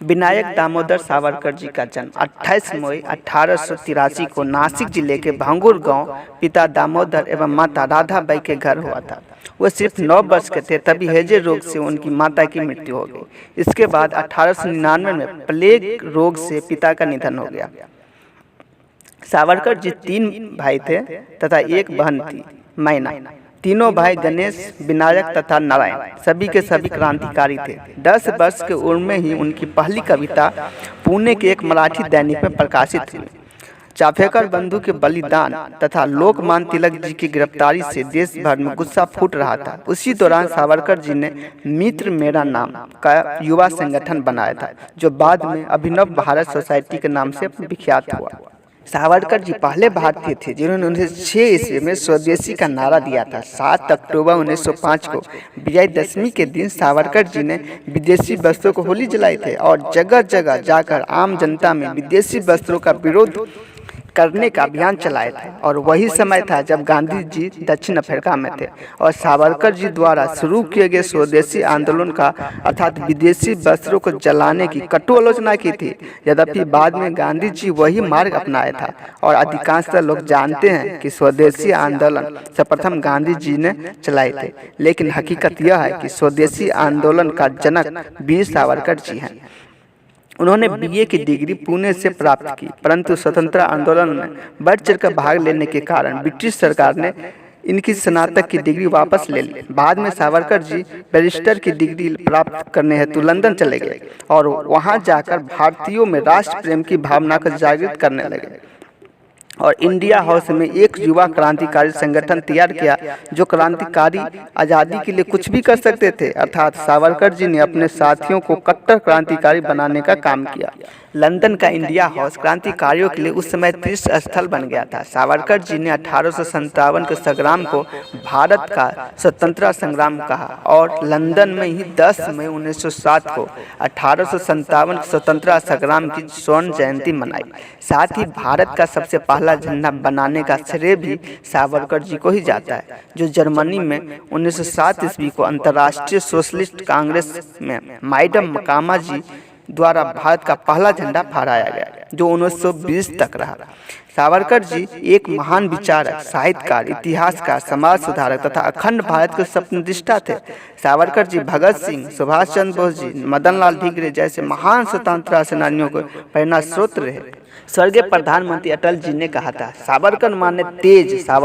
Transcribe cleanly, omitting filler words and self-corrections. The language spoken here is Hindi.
विनायक दामोदर सावरकर जी का जन्म 28 मई 1883 को नासिक जिले के भांगुर गांव पिता दामोदर एवं माता राधाबाई के घर हुआ था। वह सिर्फ 9 वर्ष के थे तभी हैजे रोग से उनकी माता की मृत्यु हो गई। इसके बाद 1899 में प्लेग रोग से पिता का निधन हो गया। सावरकर जी 3 भाई थे तथा एक बहन थी, मैना। तीनों भाई गणेश, विनायक तथा नारायण सभी के सभी क्रांतिकारी थे। 10 वर्ष की उम्र में ही उनकी पहली कविता पुणे के एक मराठी दैनिक में प्रकाशित हुई। चाफेकर बंधु के बलिदान तथा लोकमान्य तिलक जी की गिरफ्तारी से देश भर में गुस्सा फूट रहा था। उसी दौरान सावरकर जी ने मित्र मेरा नाम का युवा संगठन बनाया था, जो बाद में अभिनव भारत सोसाइटी के नाम से विख्यात हुआ। सावरकर जी पहले भारतीय थे जिन्होंने 1906 ईस्वी में स्वदेशी का नारा दिया था। 7 अक्टूबर 1905 को विजयदशमी के दिन सावरकर जी ने विदेशी वस्त्रों को होली जलाई थे और जगह जगह जाकर आम जनता में विदेशी वस्त्रों का विरोध करने का अभियान चलाए थे। और वही समय था जब गांधी जी दक्षिण अफ्रीका में थे और सावरकर जी द्वारा शुरू किए गए स्वदेशी आंदोलन का अर्थात विदेशी वस्त्रों को जलाने की कटु आलोचना की थी। यद्यपि बाद में गांधी जी वही मार्ग अपनाया था और अधिकांशतः लोग जानते हैं कि स्वदेशी आंदोलन सर्वप्रथम गांधी जी ने चलाए थे, लेकिन हकीकत यह है कि स्वदेशी आंदोलन का जनक वीर सावरकर जी हैं। उन्होंने बीए की डिग्री पुणे से प्राप्त की, परंतु स्वतंत्रता आंदोलन में बढ़ चढ़कर भाग लेने के कारण ब्रिटिश सरकार ने इनकी स्नातक की डिग्री वापस ले ली। बाद में सावरकर जी बैरिस्टर की डिग्री प्राप्त करने हेतु लंदन चले गए और वहां जाकर भारतीयों में राष्ट्र प्रेम की भावना को जागृत करने लगे और इंडिया हाउस में एक युवा क्रांतिकारी संगठन तैयार किया जो क्रांतिकारी आज़ादी के लिए कुछ भी कर सकते थे। अर्थात सावरकर जी ने अपने साथियों को कट्टर क्रांतिकारी बनाने का काम किया। लंदन का इंडिया हाउस क्रांतिकारियों के लिए उस समय तीर्थ स्थल बन गया था। सावरकर जी ने 1857 के संग्राम को भारत का स्वतंत्रता संग्राम कहा और लंदन में ही 10 मई 1907 को 1857 स्वतंत्रता संग्राम की स्वर्ण जयंती मनाई। साथ ही भारत का सबसे पहला झंडा बनाने का श्रेय भी सावरकर जी को ही जाता है, जो जर्मनी में 1907 ईस्वी को अंतर्राष्ट्रीय सोशलिस्ट कांग्रेस में मैडम मकामा जी द्वारा भारत का पहला झंडा फहराया गया, जो 1920 तक रहा। सावरकर जी एक महान विचारक, साहित्यकार, इतिहासकार, समाज सुधारक तथा अखंड भारत के स्वप्नदृष्टा थे। सावरकर जी भगत सिंह, सुभाष चंद्र बोस जी, मदन लाल ढींगरे जैसे महान स्वतंत्रता सेनानियों को प्रेरणा स्रोत रहे। स्वर्गीय प्रधानमंत्री अटल जी ने कहा था, सावरकर माने तेज, सावरकर